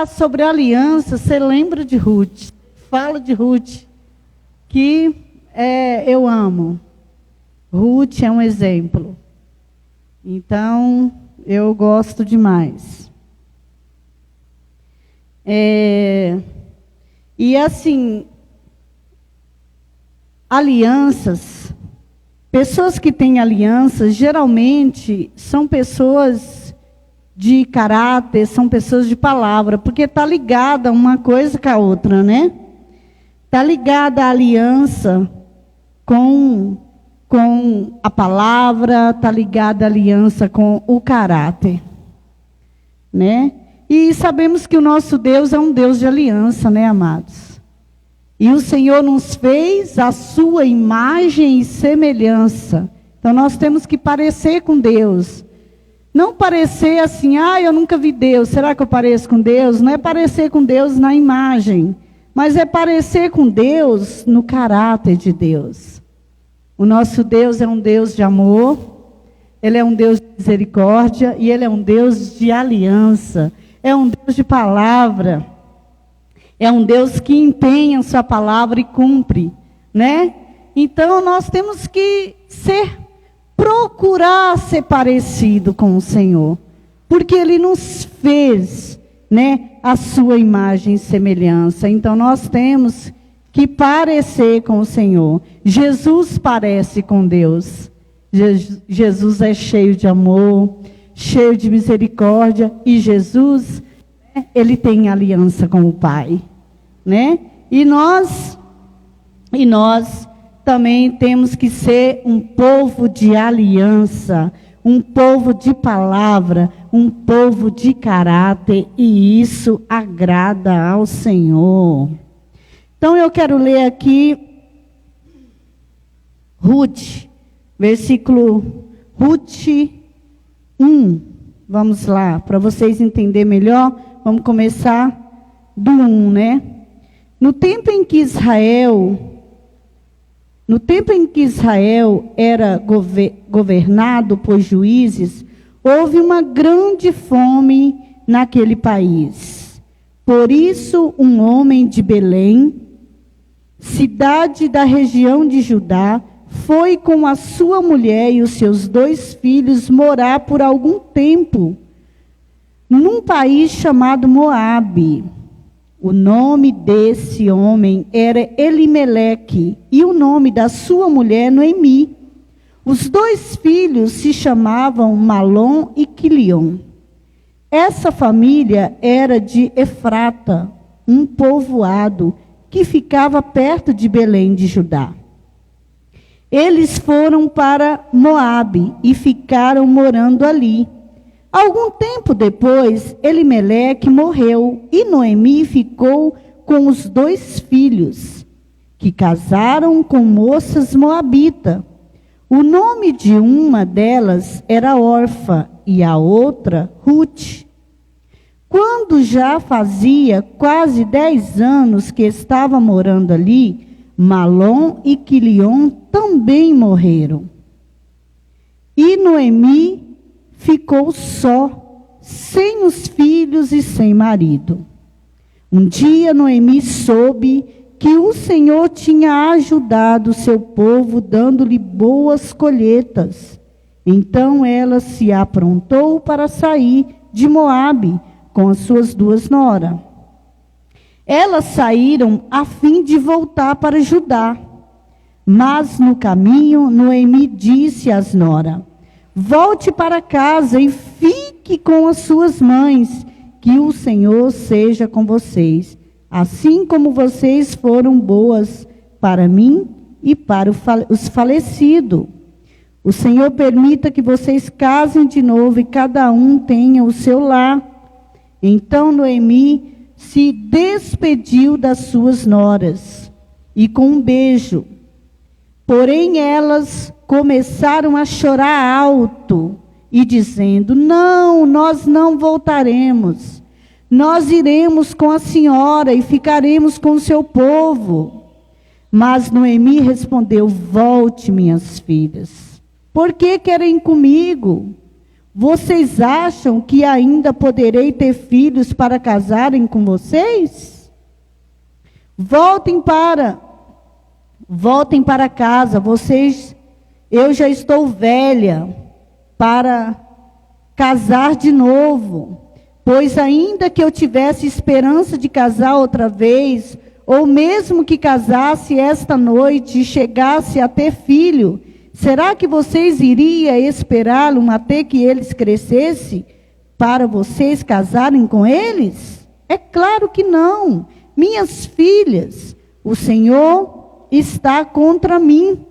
sobre aliança, você lembra de Ruth. Fala de Ruth, que eu amo. Ruth é um exemplo. Então, eu gosto demais. E assim, alianças, pessoas que têm alianças, geralmente são pessoas de caráter, são pessoas de palavra, porque está ligada uma coisa com a outra, né? Está ligada a aliança com a palavra, está ligada a aliança com o caráter, né? E sabemos que o nosso Deus é um Deus de aliança, né, amados? E o Senhor nos fez a sua imagem e semelhança. Então nós temos que parecer com Deus. Não parecer assim, eu nunca vi Deus, será que eu pareço com Deus? Não é parecer com Deus na imagem, mas é parecer com Deus no caráter de Deus. O nosso Deus é um Deus de amor, Ele é um Deus de misericórdia e Ele é um Deus de aliança, é um Deus de palavra, é um Deus que empenha a sua palavra e cumpre, né? Então nós temos que procurar ser parecido com o Senhor, porque Ele nos fez, né, a sua imagem e semelhança. Então nós temos que parecer com o Senhor. Jesus parece com Deus. Jesus é cheio de amor, cheio de misericórdia, e Jesus, né, Ele tem aliança com o Pai, né? E nós também temos que ser um povo de aliança, um povo de palavra, um povo de caráter, e isso agrada ao Senhor. Então eu quero ler aqui Ruth, Ruth 1. Vamos lá, para vocês entenderem melhor, vamos começar do 1, né? No tempo em que Israel era governado por juízes, houve uma grande fome naquele país. Por isso, um homem de Belém, cidade da região de Judá, foi com a sua mulher e os seus 2 filhos morar por algum tempo num país chamado Moabe. O nome desse homem era Elimeleque e o nome da sua mulher Noemi. Os 2 filhos se chamavam Malom e Quilion. Essa família era de Efrata, um povoado que ficava perto de Belém de Judá. Eles foram para Moabe e ficaram morando ali. Algum tempo depois, Elimeleque morreu e Noemi ficou com os 2 filhos, que casaram com moças moabitas. O nome de uma delas era Orfa e a outra Ruth. Quando já fazia quase 10 anos que estava morando ali, Malom e Quilion também morreram. E Noemi ficou só, sem os filhos e sem marido. Um dia Noemi soube que o Senhor tinha ajudado seu povo, dando-lhe boas colheitas. Então ela se aprontou para sair de Moabe com as suas 2 noras. Elas saíram a fim de voltar para Judá. Mas no caminho, Noemi disse às noras: volte para casa e fique com as suas mães, que o Senhor seja com vocês, assim como vocês foram boas para mim e para os falecidos. O Senhor permita que vocês casem de novo e cada um tenha o seu lar. Então Noemi se despediu das suas noras e com um beijo. Porém elas começaram a chorar alto e dizendo: não, nós não voltaremos. Nós iremos com a senhora e ficaremos com o seu povo. Mas Noemi respondeu: volte, minhas filhas. Por que querem comigo? Vocês acham que ainda poderei ter filhos para casarem com vocês? Voltem para casa, eu já estou velha para casar de novo. Pois ainda que eu tivesse esperança de casar outra vez, ou mesmo que casasse esta noite e chegasse a ter filho, será que vocês iriam esperá-lo até que eles crescessem para vocês casarem com eles? É claro que não. Minhas filhas, o Senhor está contra mim.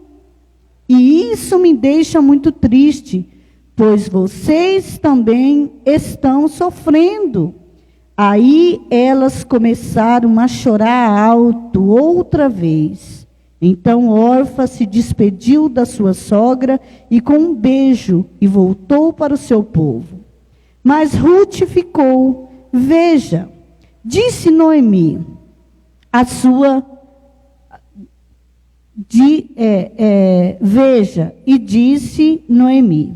E isso me deixa muito triste, pois vocês também estão sofrendo. Aí elas começaram a chorar alto outra vez. Então Orfa se despediu da sua sogra e com um beijo e voltou para o seu povo. Mas Ruth ficou. Veja, disse Noemi, veja, e disse Noemi,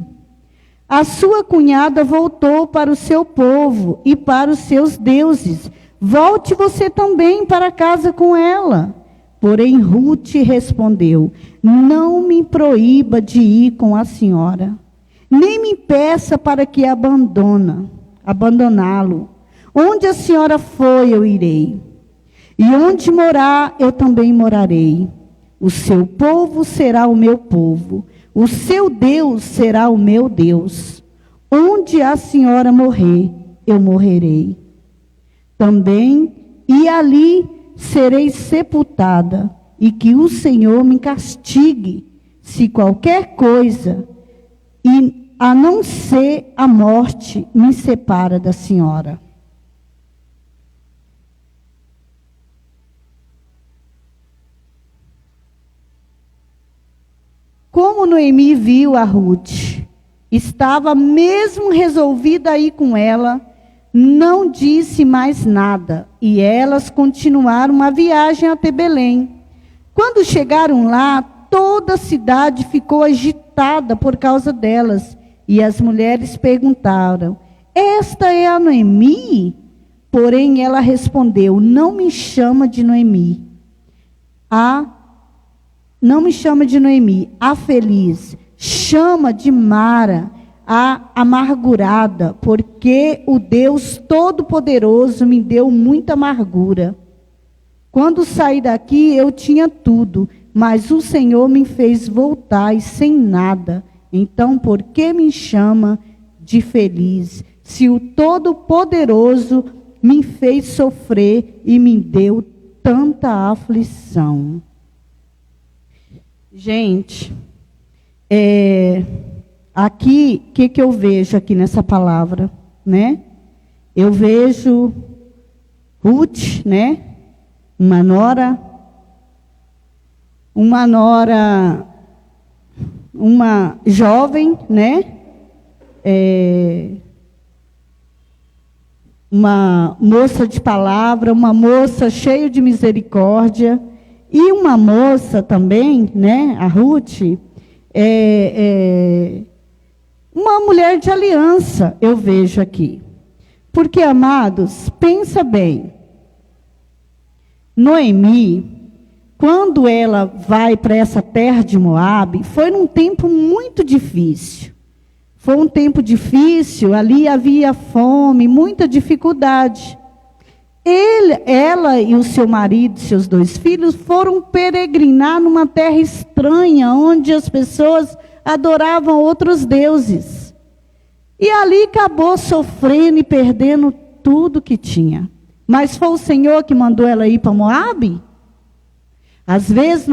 a sua cunhada voltou para o seu povo e para os seus deuses. Volte você também para casa com ela. Porém, Ruth respondeu, não me proíba de ir com a senhora, nem me peça para que abandoná-lo. Onde a senhora foi, eu irei. E onde morar, eu também morarei. O seu povo será o meu povo. O seu Deus será o meu Deus. Onde a senhora morrer, eu morrerei também, e ali serei sepultada, e que o Senhor me castigue, se qualquer coisa, e a não ser a morte, me separa da senhora. Como Noemi viu a Ruth, estava mesmo resolvida a ir com ela, não disse mais nada, e elas continuaram a viagem até Belém. Quando chegaram lá, toda a cidade ficou agitada por causa delas, e as mulheres perguntaram, esta é a Noemi? Porém ela respondeu, não me chama de Noemi. Não me chama de Noemi, a feliz, chama de Mara, a amargurada, porque o Deus Todo-Poderoso me deu muita amargura. Quando saí daqui eu tinha tudo, mas o Senhor me fez voltar e sem nada. Então por que me chama de feliz, se o Todo-Poderoso me fez sofrer e me deu tanta aflição? Gente, aqui, o que eu vejo aqui nessa palavra, né? Eu vejo Ruth, né? Uma nora, uma jovem, né? Uma moça de palavra, uma moça cheia de misericórdia. E uma moça também, né, a Ruth, uma mulher de aliança, eu vejo aqui. Porque, amados, pensa bem, Noemi, quando ela vai para essa terra de Moabe, foi num tempo muito difícil. Foi um tempo difícil, ali havia fome, muita dificuldade. Ela e o seu marido, seus 2 filhos, foram peregrinar numa terra estranha, onde as pessoas adoravam outros deuses. E ali acabou sofrendo e perdendo tudo que tinha. Mas foi o Senhor que mandou ela ir para Moabe? Às vezes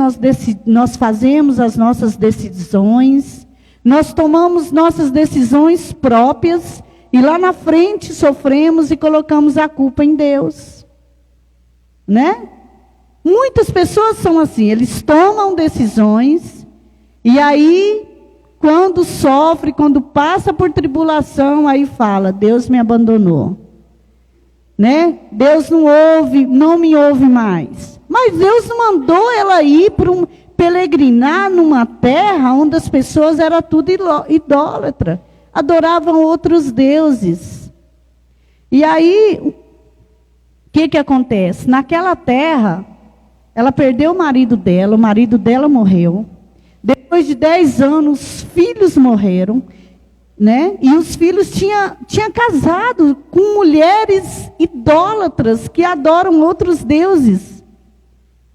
nós fazemos as nossas decisões, nós tomamos nossas decisões próprias, e lá na frente sofremos e colocamos a culpa em Deus. Né? Muitas pessoas são assim, eles tomam decisões, e aí, quando sofre, quando passa por tribulação, aí fala, Deus me abandonou. Né? Deus não me ouve mais. Mas Deus não mandou ela ir para peregrinar numa terra onde as pessoas eram tudo idólatra. adoravam outros deuses. E aí, o que acontece? Naquela terra, ela perdeu o marido dela morreu. Depois de 10 anos, os filhos morreram, né? E os filhos tinham casado com mulheres idólatras que adoram outros deuses,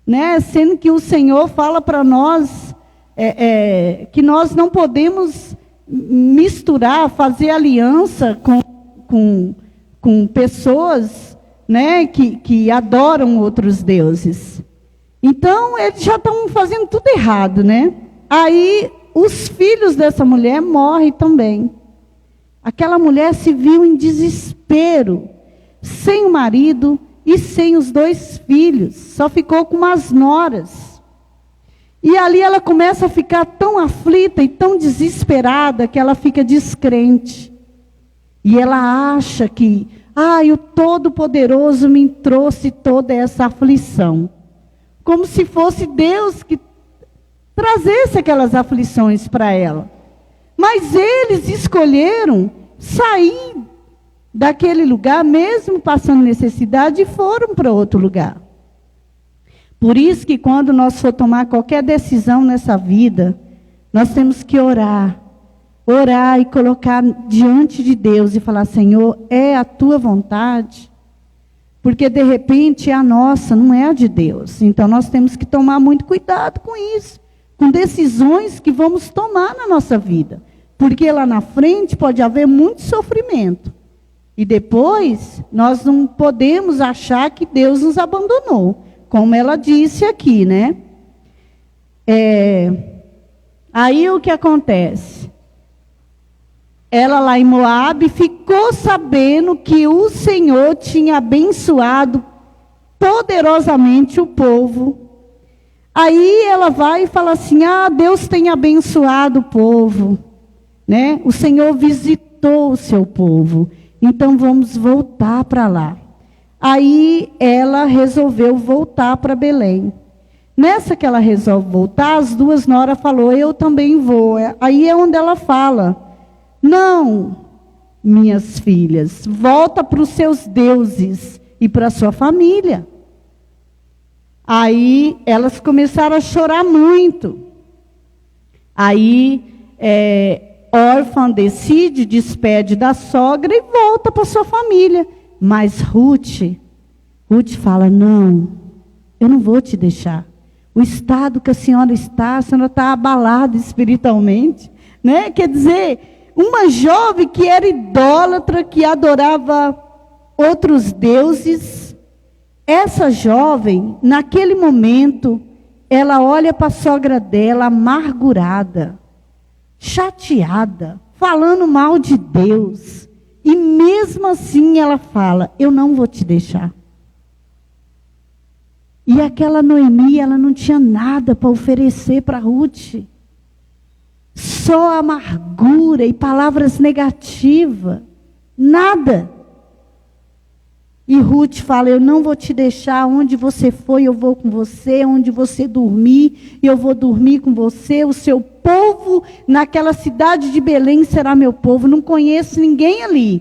né? Sendo que o Senhor fala para nós que nós não podemos misturar, fazer aliança com pessoas, né, que adoram outros deuses. Então, eles já estão fazendo tudo errado, né? Aí, os filhos dessa mulher morrem também. Aquela mulher se viu em desespero, sem o marido e sem os 2 filhos. Só ficou com umas noras. E ali ela começa a ficar tão aflita e tão desesperada que ela fica descrente. E ela acha que, o Todo-Poderoso me trouxe toda essa aflição. Como se fosse Deus que trazesse aquelas aflições para ela. Mas eles escolheram sair daquele lugar, mesmo passando necessidade, e foram para outro lugar. Por isso que quando nós for tomar qualquer decisão nessa vida, nós temos que orar e colocar diante de Deus e falar: Senhor, é a tua vontade? Porque de repente é a nossa, não é a de Deus. Então nós temos que tomar muito cuidado com isso, com decisões que vamos tomar na nossa vida. Porque lá na frente pode haver muito sofrimento. E depois nós não podemos achar que Deus nos abandonou, como ela disse aqui, né? Aí o que acontece? Ela lá em Moabe ficou sabendo que o Senhor tinha abençoado poderosamente o povo. Aí ela vai e fala assim: Deus tem abençoado o povo, né? O Senhor visitou o seu povo, então vamos voltar para lá. Aí ela resolveu voltar para Belém. Nessa que ela resolve voltar, as 2 noras falou: eu também vou. Aí é onde ela fala: não, minhas filhas, volta para os seus deuses e para a sua família. Aí elas começaram a chorar muito. Aí órfã decide, despede da sogra e volta para sua família. Mas Ruth fala: não, eu não vou te deixar. O estado que a senhora está abalada espiritualmente, né? Quer dizer, uma jovem que era idólatra, que adorava outros deuses. Essa jovem, naquele momento, ela olha para a sogra dela amargurada, chateada, falando mal de Deus. E mesmo assim ela fala: eu não vou te deixar. E aquela Noemi, ela não tinha nada para oferecer para Ruth. Só amargura e palavras negativas. Nada. E Ruth fala: eu não vou te deixar. Onde você for, eu vou com você. Onde você dormir, eu vou dormir com você. O seu povo naquela cidade de Belém será meu povo. Não conheço ninguém ali,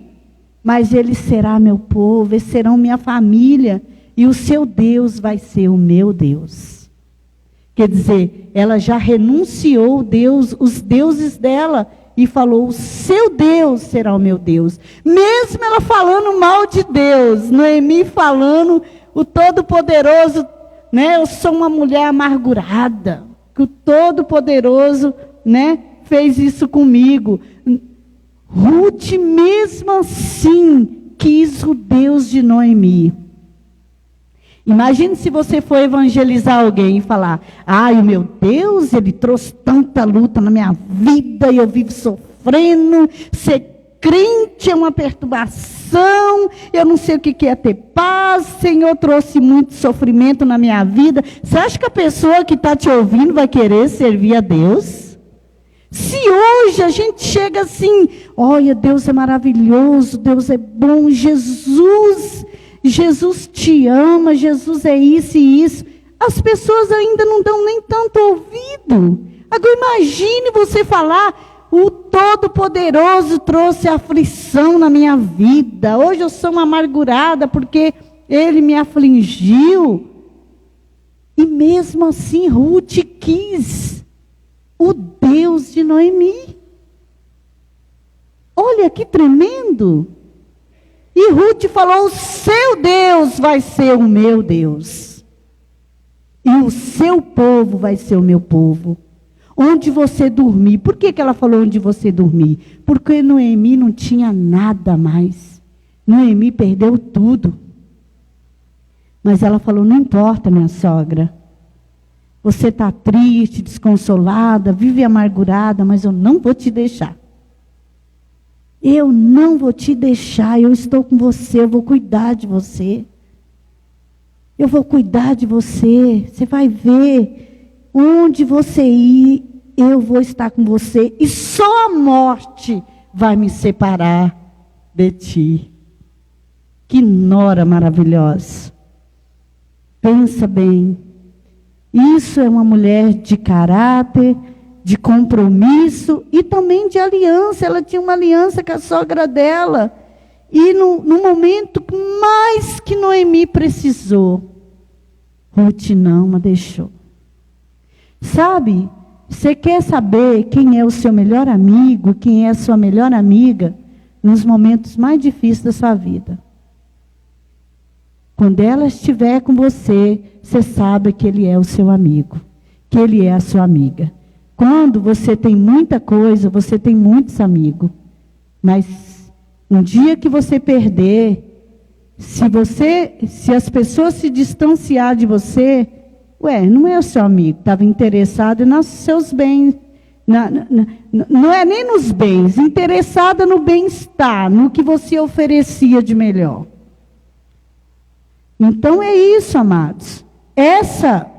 mas ele será meu povo, eles serão minha família. E o seu Deus vai ser o meu Deus. Quer dizer, ela já renunciou Deus, os deuses dela, e falou: o seu Deus será o meu Deus. Mesmo ela falando mal de Deus, Noemi falando: o Todo-Poderoso, né? Eu sou uma mulher amargurada, que o Todo-Poderoso, né, fez isso comigo. Ruth, mesmo assim, quis o Deus de Noemi. Imagine se você for evangelizar alguém e falar: o meu Deus, ele trouxe tanta luta na minha vida e eu vivo sofrendo. Ser crente é uma perturbação. Eu não sei o que é ter paz. O Senhor trouxe muito sofrimento na minha vida. Você acha que a pessoa que está te ouvindo vai querer servir a Deus? Se hoje a gente chega assim: olha, Deus é maravilhoso, Deus é bom, Jesus te ama, Jesus é isso e isso. As pessoas ainda não dão nem tanto ouvido. Agora imagine você falar: o Todo-Poderoso trouxe aflição na minha vida. Hoje eu sou uma amargurada porque Ele me afligiu. E mesmo assim, Ruth quis o Deus de Noemi. Olha que tremendo. E Ruth falou: o seu Deus vai ser o meu Deus. E o seu povo vai ser o meu povo. Onde você dormir. Por que ela falou onde você dormir? Porque Noemi não tinha nada mais. Noemi perdeu tudo. Mas ela falou: não importa, minha sogra. Você está triste, desconsolada, vive amargurada, mas eu não vou te deixar. Eu não vou te deixar, eu estou com você, eu vou cuidar de você. Eu vou cuidar de você. Você vai ver, onde você ir, eu vou estar com você. E só a morte vai me separar de ti. Que nora maravilhosa. Pensa bem. Isso é uma mulher de caráter, de compromisso e também de aliança. Ela tinha uma aliança com a sogra dela. E no momento mais que Noemi precisou, Ruth não a deixou. Sabe, você quer saber quem é o seu melhor amigo, quem é a sua melhor amiga, nos momentos mais difíceis da sua vida. Quando ela estiver com você, você sabe que ele é o seu amigo, que ele é a sua amiga. Quando você tem muita coisa, você tem muitos amigos. Mas um dia que você perder, se as pessoas se distanciar de você, não é o seu amigo, estava interessado nos seus bens. Não é nem nos bens, interessada no bem-estar, no que você oferecia de melhor. Então é isso, amados. Essa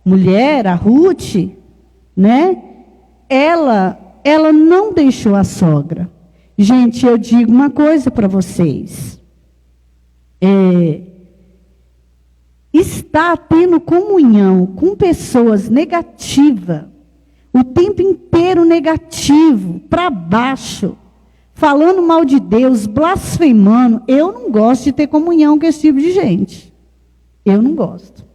mulher, a Ruth, né? Ela não deixou a sogra. Gente, eu digo uma coisa para vocês. Estar tendo comunhão com pessoas negativas, o tempo inteiro negativo, para baixo, falando mal de Deus, blasfemando, eu não gosto de ter comunhão com esse tipo de gente. Eu não gosto.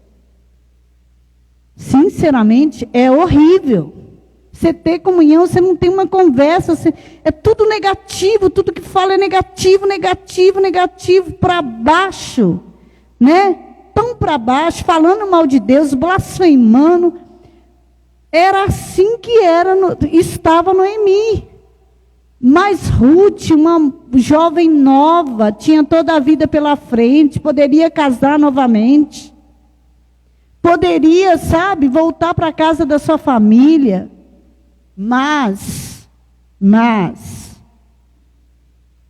Sinceramente, é horrível. Você ter comunhão, você não tem uma conversa, é tudo negativo, tudo que fala é negativo, negativo, negativo, para baixo, né? Tão para baixo, falando mal de Deus, blasfemando. Era assim que estava Noemi. Mas Ruth, uma jovem nova, tinha toda a vida pela frente, poderia casar novamente. Poderia, voltar para a casa da sua família. Mas,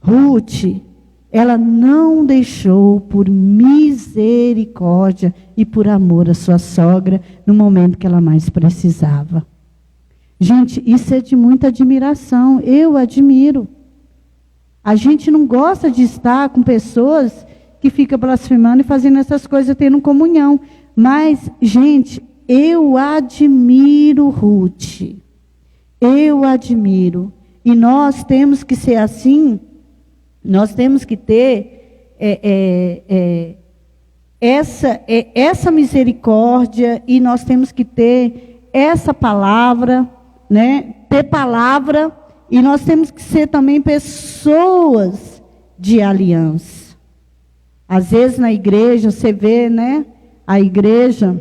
Ruth, ela não deixou por misericórdia e por amor a sua sogra no momento que ela mais precisava. Gente, isso é de muita admiração. Eu admiro. A gente não gosta de estar com pessoas que ficam blasfemando e fazendo essas coisas, tendo comunhão. Mas, gente, eu admiro Ruth. Eu admiro. E nós temos que ser assim. Nós temos que ter essa misericórdia. E nós temos que ter essa palavra, né? Ter palavra. E nós temos que ser também pessoas de aliança. Às vezes na igreja, você vê, né? A igreja,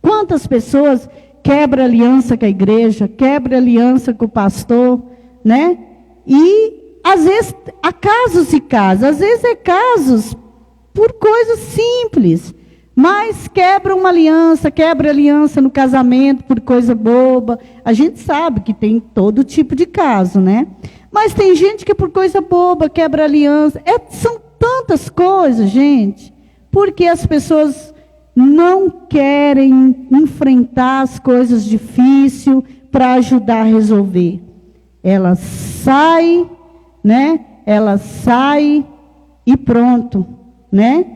quantas pessoas quebram aliança com a igreja, quebram aliança com o pastor, né? E às vezes há casos e casos, às vezes é casos por coisas simples, mas quebra uma aliança, quebra aliança no casamento por coisa boba. A gente sabe que tem todo tipo de caso, né? Mas tem gente que por coisa boba quebra aliança. São tantas coisas, gente, porque as pessoas não querem enfrentar as coisas difíceis para ajudar a resolver. Ela sai, né? Ela sai e pronto, né?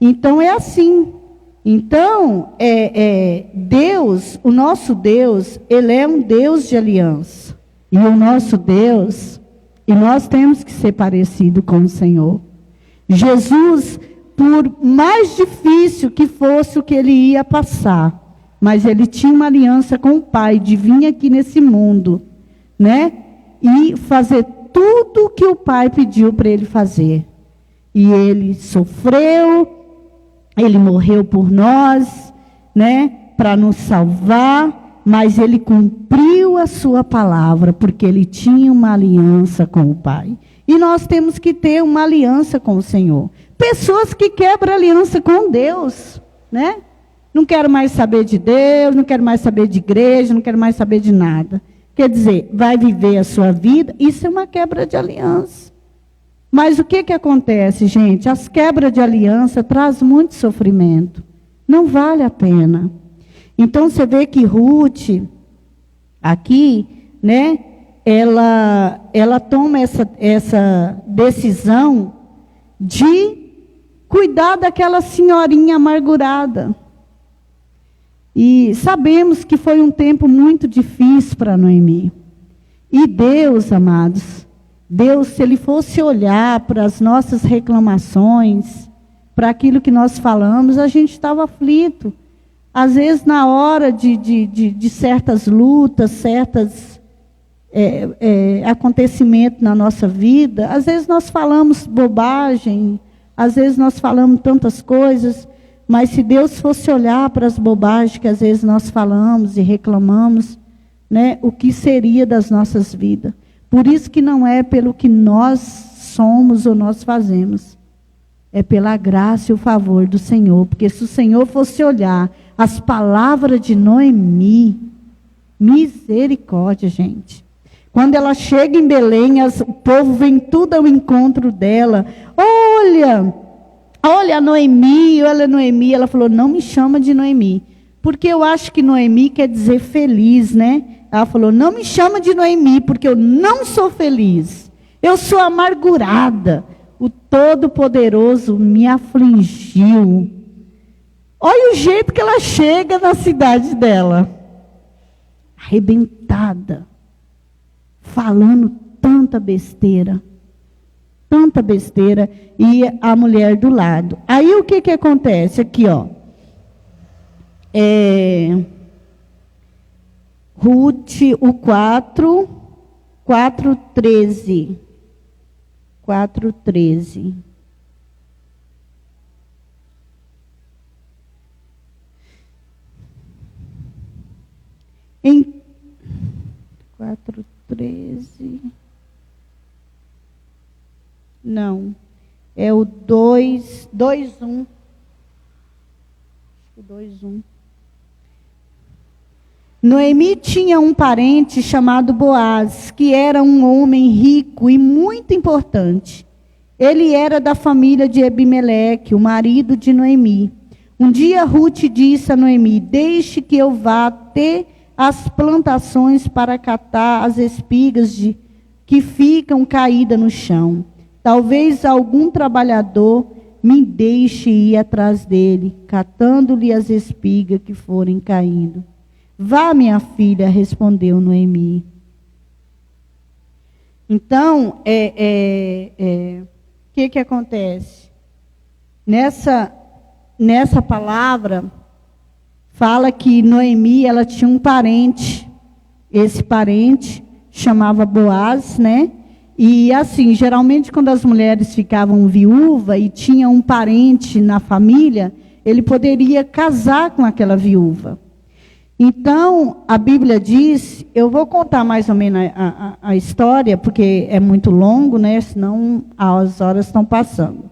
Então é assim. Então, Deus, o nosso Deus, Ele é um Deus de aliança. E o nosso Deus, e nós temos que ser parecido com o Senhor. Jesus, por mais difícil que fosse o que ele ia passar, mas ele tinha uma aliança com o Pai, de vir aqui nesse mundo, né? E fazer tudo o que o Pai pediu para ele fazer. E ele sofreu, ele morreu por nós, né? Para nos salvar, mas ele cumpriu a sua palavra, porque ele tinha uma aliança com o Pai. E nós temos que ter uma aliança com o Senhor. Pessoas que quebram aliança com Deus, né? Não quero mais saber de Deus, não quero mais saber de igreja, não quero mais saber de nada. Quer dizer, vai viver a sua vida, isso é uma quebra de aliança. Mas o que acontece, gente? As quebras de aliança trazem muito sofrimento. Não vale a pena. Então, você vê que Ruth, aqui, né? Ela toma essa decisão de cuidar daquela senhorinha amargurada. E sabemos que foi um tempo muito difícil para Noemi. E Deus, amados, Deus, se Ele fosse olhar para as nossas reclamações, para aquilo que nós falamos, a gente estava aflito. Às vezes, na hora de certas lutas, certos acontecimentos na nossa vida, às vezes nós falamos bobagem, às vezes nós falamos tantas coisas, mas se Deus fosse olhar para as bobagens que às vezes nós falamos e reclamamos, né, o que seria das nossas vidas? Por isso que não é pelo que nós somos ou nós fazemos, é pela graça e o favor do Senhor. Porque se o Senhor fosse olhar as palavras de Noemi, misericórdia, gente. Quando ela chega em Belém, o povo vem tudo ao encontro dela. Olha Noemi. Ela falou, não me chama de Noemi. Porque eu acho que Noemi quer dizer feliz, né? Ela falou, não me chama de Noemi, porque eu não sou feliz. Eu sou amargurada. O Todo-Poderoso me afligiu. Olha o jeito que ela chega na cidade dela. Arrebentada. Falando tanta besteira. Tanta besteira. E a mulher do lado. Aí o que acontece? Aqui, ó. Ruth, o 4:13. 4:13. Em 4:13. Não. É o 2:1. 2:1. Noemi tinha um parente chamado Boaz, que era um homem rico e muito importante. Ele era da família de Ebimeleque, o marido de Noemi. Um dia Ruth disse a Noemi, deixe que eu vá até as plantações para catar as espigas que ficam caídas no chão. Talvez algum trabalhador me deixe ir atrás dele, catando-lhe as espigas que forem caindo. Vá, minha filha, respondeu Noemi. Então, o que acontece? Nessa palavra, fala que Noemi, ela tinha um parente. Esse parente chamava Boaz, né? E assim, geralmente quando as mulheres ficavam viúvas e tinha um parente na família, ele poderia casar com aquela viúva. Então, a Bíblia diz, eu vou contar mais ou menos a história, porque é muito longo, né? Senão as horas estão passando.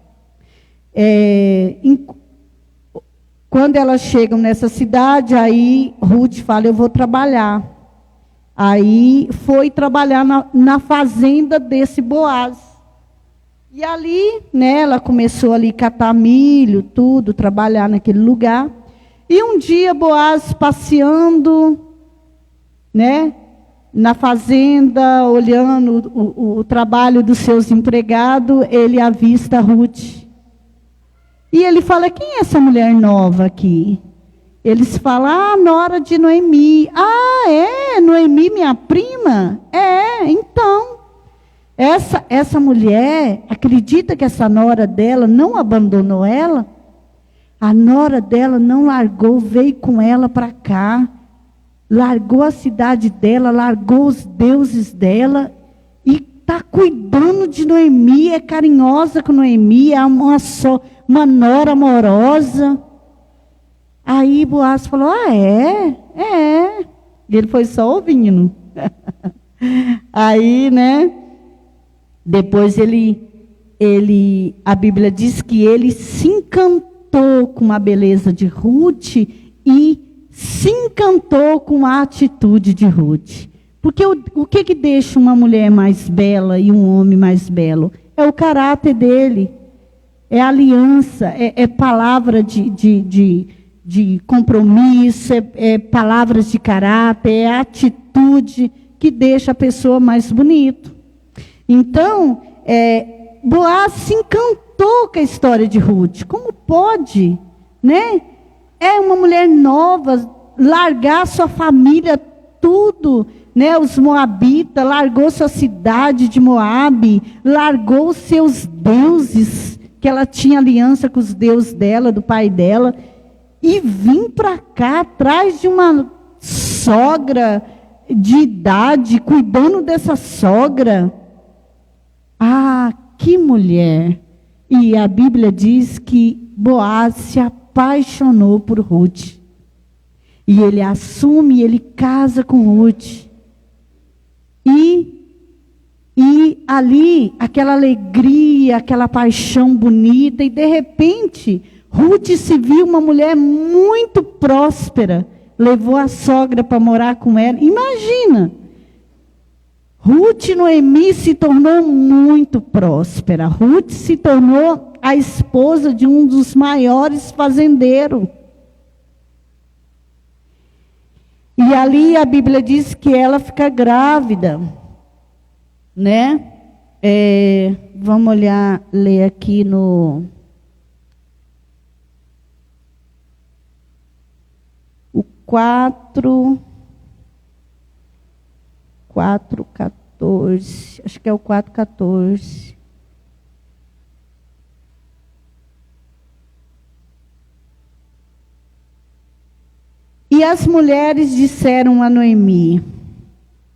Quando elas chegam nessa cidade, aí Ruth fala, eu vou trabalhar. Aí foi trabalhar na fazenda desse Boaz. E ali, né, ela começou ali a catar milho, tudo, trabalhar naquele lugar. E um dia Boaz passeando, né, na fazenda, olhando o trabalho dos seus empregados, ele avista Ruth. E ele fala, quem é essa mulher nova aqui? Eles falam, nora de Noemi. Ah, é? Noemi, minha prima? É, então. Essa mulher, acredita que essa nora dela não abandonou ela? A nora dela não largou, veio com ela para cá. Largou a cidade dela, largou os deuses dela. E está cuidando de Noemi, é carinhosa com Noemi, é uma nora amorosa. Aí Boaz falou, é. E ele foi só ouvindo. Aí, né? Depois a Bíblia diz que ele se encantou com a beleza de Ruth e se encantou com a atitude de Ruth. Porque o que deixa uma mulher mais bela e um homem mais belo? É o caráter dele, é a aliança, é palavra de compromisso, é palavras de caráter, é atitude que deixa a pessoa mais bonita. Então, Boaz se encantou com a história de Ruth. Como pode, né? É uma mulher nova, largar sua família, tudo, né? Os moabitas, largou sua cidade de Moabe, largou os seus deuses, que ela tinha aliança com os deuses dela, do pai dela, e vim para cá, atrás de uma sogra de idade, cuidando dessa sogra. Ah, que mulher! E a Bíblia diz que Boaz se apaixonou por Ruth. E ele assume, ele casa com Ruth. E ali, aquela alegria, aquela paixão bonita, e de repente, Ruth se viu uma mulher muito próspera, levou a sogra para morar com ela. Imagina! Ruth e Noemi se tornou muito próspera. Ruth se tornou a esposa de um dos maiores fazendeiros. E ali a Bíblia diz que ela fica grávida, né? Vamos ler aqui no... O 4:14, acho que é o 4:14. E as mulheres disseram a Noemi,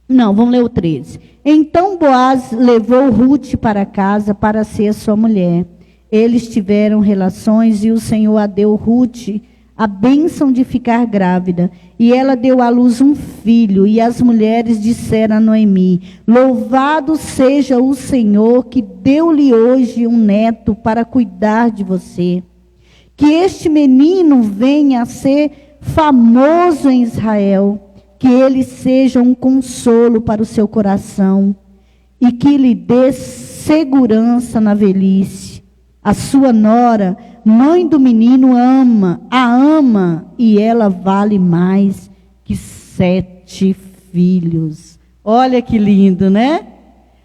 não, vamos ler o 13. Então Boaz levou Ruth para casa para ser sua mulher. Eles tiveram relações e o Senhor a deu Ruth a bênção de ficar grávida. E ela deu à luz um filho. E as mulheres disseram a Noemi, louvado seja o Senhor que deu-lhe hoje um neto para cuidar de você. Que este menino venha a ser famoso em Israel, que ele seja um consolo para o seu coração e que lhe dê segurança na velhice. A sua nora, mãe do menino, a ama e ela vale mais que 7 filhos. Olha que lindo, né?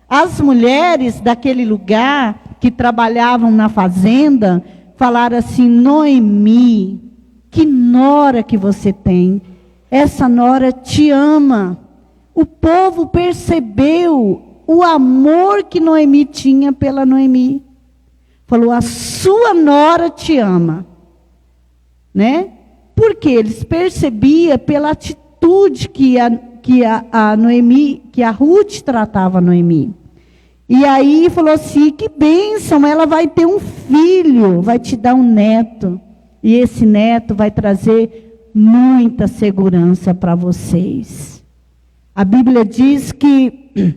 As mulheres daquele lugar que trabalhavam na fazenda falaram assim, Noemi, que nora que você tem. Essa nora te ama. O povo percebeu o amor que Noemi tinha pela Noemi. Falou, a sua nora te ama. Né? Porque eles percebiam pela atitude que a Noemi, que a Ruth tratava a Noemi. E aí falou assim, que bênção, ela vai ter um filho, vai te dar um neto. E esse neto vai trazer muita segurança para vocês. A Bíblia diz que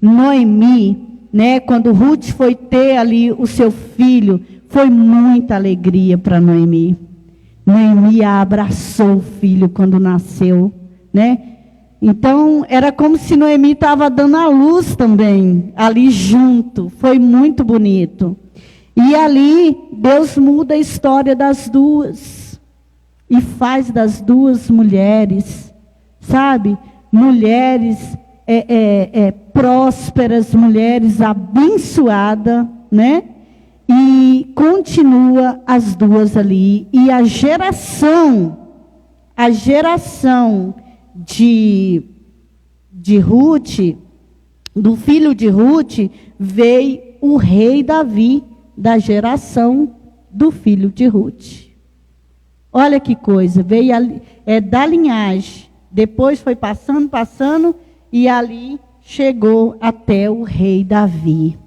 Noemi, né, quando Ruth foi ter ali o seu filho, foi muita alegria para Noemi. Noemi a abraçou o filho quando nasceu, né? Então, era como se Noemi estava dando a luz também, ali junto. Foi muito bonito. E ali, Deus muda a história das duas. E faz das duas mulheres, sabe? Mulheres prósperas, mulheres abençoadas, né? E continua as duas ali. E a geração de Ruth, do filho de Ruth, veio o rei Davi, da geração do filho de Ruth. Olha que coisa, veio da linhagem, depois foi passando, e ali chegou até o rei Davi.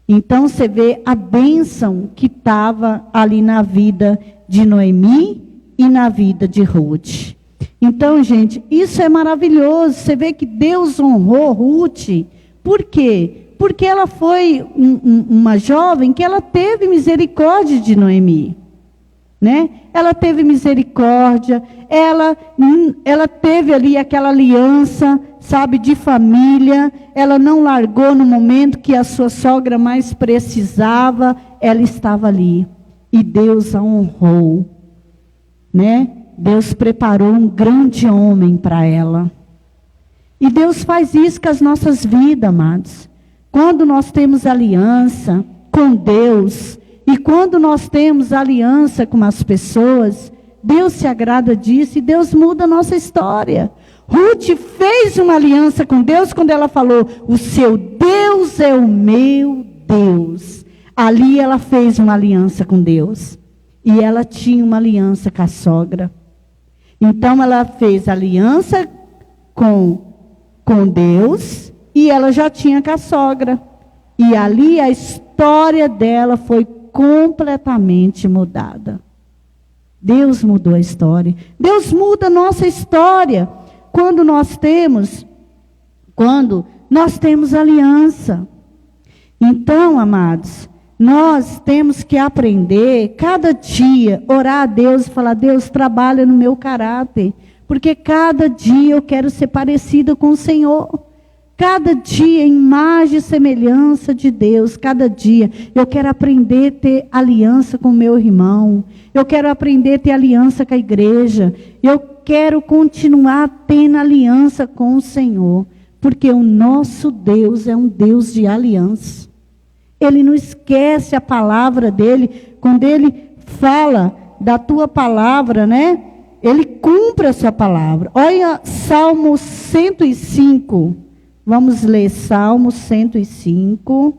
Então você vê a bênção que estava ali na vida de Noemi e na vida de Ruth. Então, gente, isso é maravilhoso. Você vê que Deus honrou Ruth. Por quê? Porque ela foi uma jovem que ela teve misericórdia de Noemi. Né? Ela teve misericórdia, ela teve ali aquela aliança, sabe, de família. Ela não largou no momento que a sua sogra mais precisava, ela estava ali. E Deus a honrou, né? Deus preparou um grande homem para ela. E Deus faz isso com as nossas vidas, amados. Quando nós temos aliança com Deus, e quando nós temos aliança com as pessoas, Deus se agrada disso e Deus muda a nossa história. Ruth fez uma aliança com Deus quando ela falou: o seu Deus é o meu Deus. Ali ela fez uma aliança com Deus. E ela tinha uma aliança com a sogra. Então ela fez aliança com Deus e ela já tinha com a sogra. E ali a história dela foi completamente mudada. Deus mudou a história. Deus muda a nossa história quando nós temos aliança. Então, amados, nós temos que aprender cada dia, orar a Deus e falar: Deus, trabalha no meu caráter, porque cada dia eu quero ser parecida com o Senhor. Cada dia, imagem e semelhança de Deus. Cada dia, eu quero aprender a ter aliança com o meu irmão. Eu quero aprender a ter aliança com a igreja. Eu quero continuar tendo aliança com o Senhor. Porque o nosso Deus é um Deus de aliança. Ele não esquece a palavra dele. Quando ele fala da tua palavra, né? Ele cumpre a sua palavra. Olha Salmo 105. Vamos ler Salmo 105.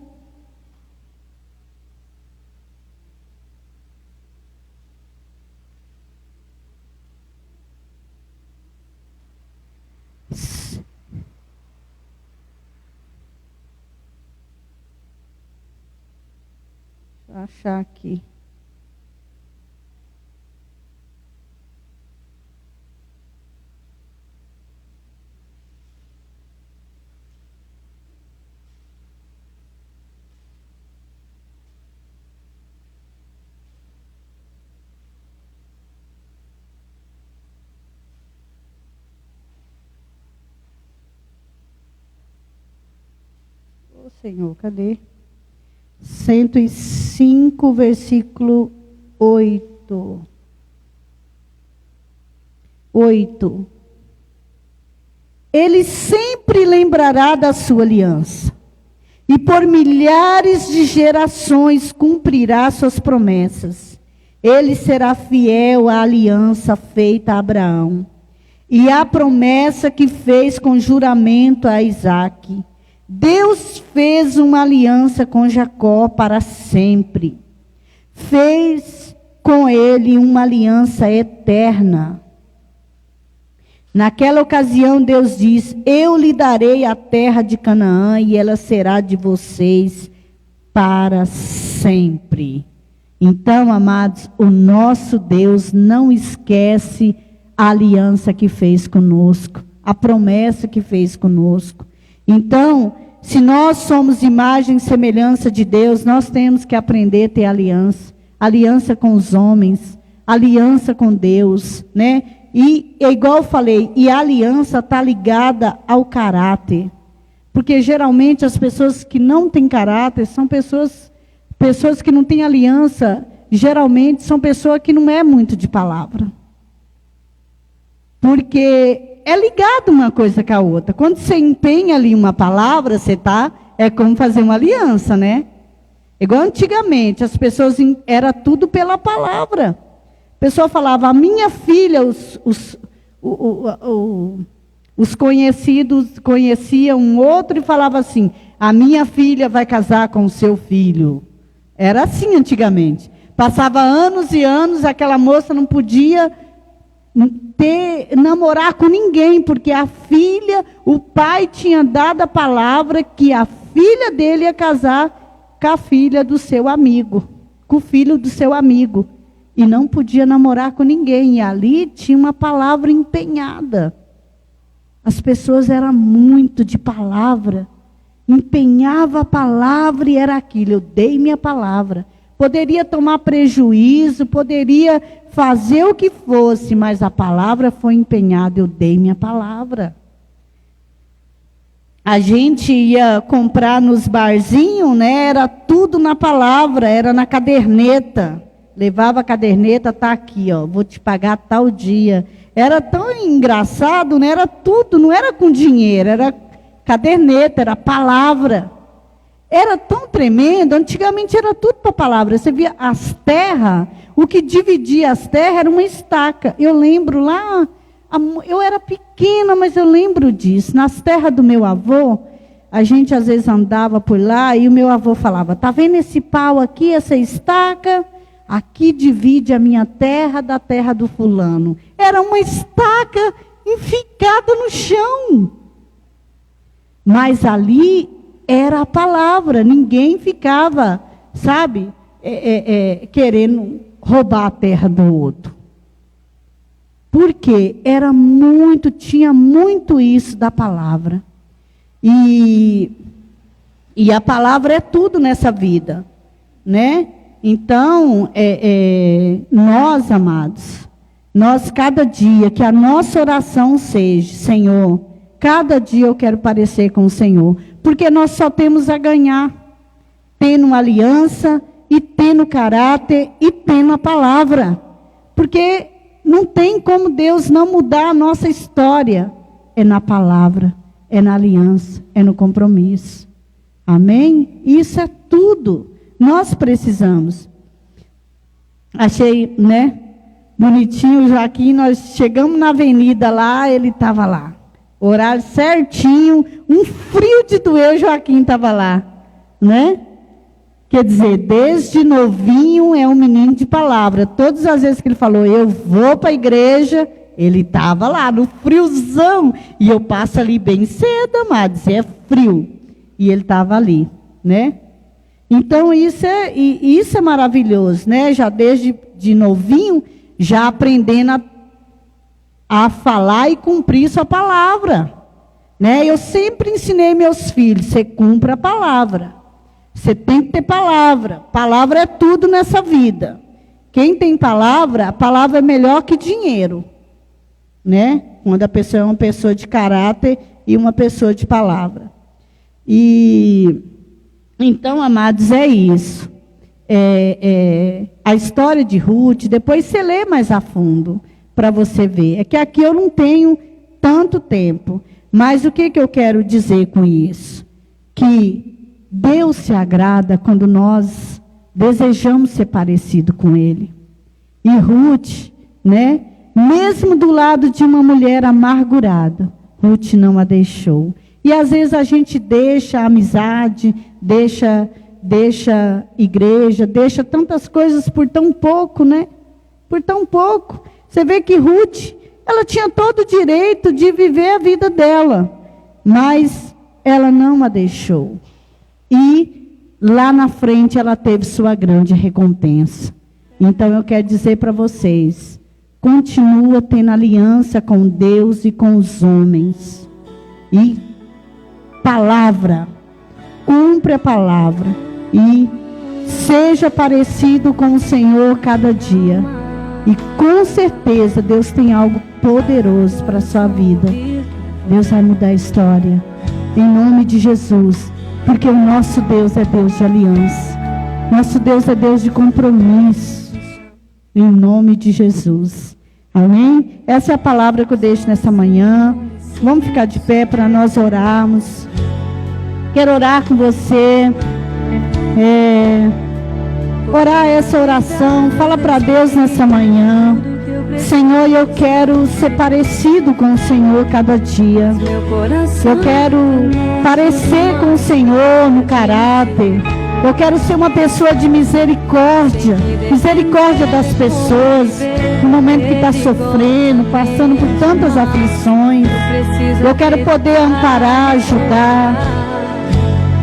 Deixa eu achar aqui. Senhor, cadê? 105, versículo 8. 8. Ele sempre lembrará da sua aliança, e por milhares de gerações cumprirá suas promessas. Ele será fiel à aliança feita a Abraão, e à promessa que fez com juramento a Isaque. Deus fez uma aliança com Jacó para sempre. Fez com ele uma aliança eterna. Naquela ocasião, Deus diz: eu lhe darei a terra de Canaã e ela será de vocês para sempre. Então, amados, o nosso Deus não esquece a aliança que fez conosco, a promessa que fez conosco. Então, se nós somos imagem e semelhança de Deus, nós temos que aprender a ter aliança. Aliança com os homens, aliança com Deus, né? E igual eu falei, e a aliança está ligada ao caráter. Porque geralmente as pessoas que não têm caráter são pessoas que não têm aliança, geralmente são pessoas que não é muito de palavra. Porque é ligado uma coisa com a outra. Quando você empenha ali uma palavra, é como fazer uma aliança, né? Igual antigamente, as pessoas, era tudo pela palavra. A pessoa falava, a minha filha, os conhecidos conheciam um outro e falava assim, a minha filha vai casar com o seu filho. Era assim antigamente. Passava anos e anos, aquela moça não podia namorar com ninguém, porque a filha, o pai tinha dado a palavra que a filha dele ia casar com a filha do seu amigo, com o filho do seu amigo. E não podia namorar com ninguém. E ali tinha uma palavra empenhada. As pessoas eram muito de palavra. Empenhava a palavra e era aquilo. Eu dei minha palavra. Poderia tomar prejuízo, poderia fazer o que fosse, mas a palavra foi empenhada. Eu dei minha palavra. A gente ia comprar nos barzinhos, né? Era tudo na palavra, era na caderneta. Levava a caderneta, tá aqui, ó, vou te pagar tal dia. Era tão engraçado, né? Era tudo, não era com dinheiro, era caderneta, era palavra. Era tão tremendo, antigamente era tudo para palavra. Você via as terras, o que dividia as terras era uma estaca. Eu lembro lá, eu era pequena, mas eu lembro disso. Nas terras do meu avô, a gente às vezes andava por lá e o meu avô falava, tá vendo esse pau aqui, essa estaca? Aqui divide a minha terra da terra do fulano. Era uma estaca enficada no chão. Mas ali era a palavra. Ninguém ficava, sabe, querendo roubar a terra do outro. Porque tinha muito isso da palavra. E a palavra é tudo nessa vida, né? Então, nós, amados, nós cada dia, que a nossa oração seja, Senhor, cada dia eu quero parecer com o Senhor, porque nós só temos a ganhar, tendo uma aliança, e tendo caráter, e tendo a palavra, porque não tem como Deus não mudar a nossa história, é na palavra, é na aliança, é no compromisso, amém? Isso é tudo. Nós precisamos. Achei, né, bonitinho o Joaquim, nós chegamos na avenida lá, ele estava lá. Horário certinho, um frio de doer, o Joaquim estava lá, né? Quer dizer, desde novinho é um menino de palavra. Todas as vezes que ele falou, eu vou para a igreja, ele estava lá, no friozão. E eu passo ali bem cedo, amados, é frio. E ele estava ali, né? Então, isso é maravilhoso, né? Já desde de novinho, já aprendendo a falar e cumprir sua palavra, né? Eu sempre ensinei meus filhos, você cumpre a palavra. Você tem que ter palavra. Palavra é tudo nessa vida. Quem tem palavra, a palavra é melhor que dinheiro, né? Quando a pessoa é uma pessoa de caráter e uma pessoa de palavra. Então, amados, é isso. A história de Ruth, depois você lê mais a fundo, para você ver. É que aqui eu não tenho tanto tempo. Mas o que eu quero dizer com isso? Que Deus se agrada quando nós desejamos ser parecido com Ele. E Ruth, né? Mesmo do lado de uma mulher amargurada, Ruth não a deixou. E às vezes a gente deixa a amizade, deixa igreja, deixa tantas coisas por tão pouco, né? Por tão pouco. Você vê que Ruth, ela tinha todo o direito de viver a vida dela, mas ela não a deixou. E lá na frente ela teve sua grande recompensa. Então eu quero dizer para vocês, continua tendo aliança com Deus e com os homens. E palavra, cumpre a palavra e seja parecido com o Senhor cada dia. E com certeza Deus tem algo poderoso para a sua vida. Deus vai mudar a história. Em nome de Jesus. Porque o nosso Deus é Deus de aliança. Nosso Deus é Deus de compromisso. Em nome de Jesus. Amém? Essa é a palavra que eu deixo nessa manhã. Vamos ficar de pé para nós orarmos. Quero orar com você. Orar essa oração. Fala para Deus nessa manhã: Senhor, eu quero ser parecido com o Senhor cada dia. Eu quero parecer com o Senhor no caráter. Eu quero ser uma pessoa de misericórdia. Misericórdia das pessoas no momento que está sofrendo, passando por tantas aflições. Eu quero poder amparar, ajudar.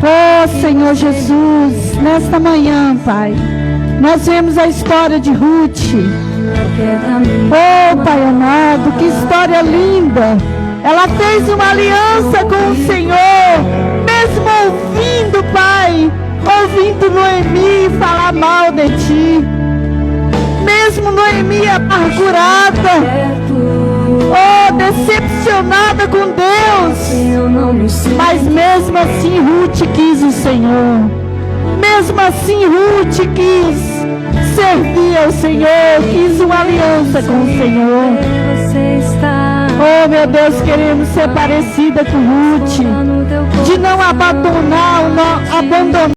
Oh, Senhor Jesus, nesta manhã, Pai, nós vemos a história de Ruth. Oh, Pai amado, que história linda. Ela fez uma aliança com o Senhor, mesmo ouvindo, Pai, ouvindo Noemi falar mal de Ti, mesmo Noemi amargurada, oh, decepcionada com Deus, mas mesmo assim Ruth quis o Senhor. Mesmo assim Ruth quis servir ao Senhor, quis uma aliança com o Senhor. Oh, meu Deus, queremos ser parecida com Ruth, de não abandonar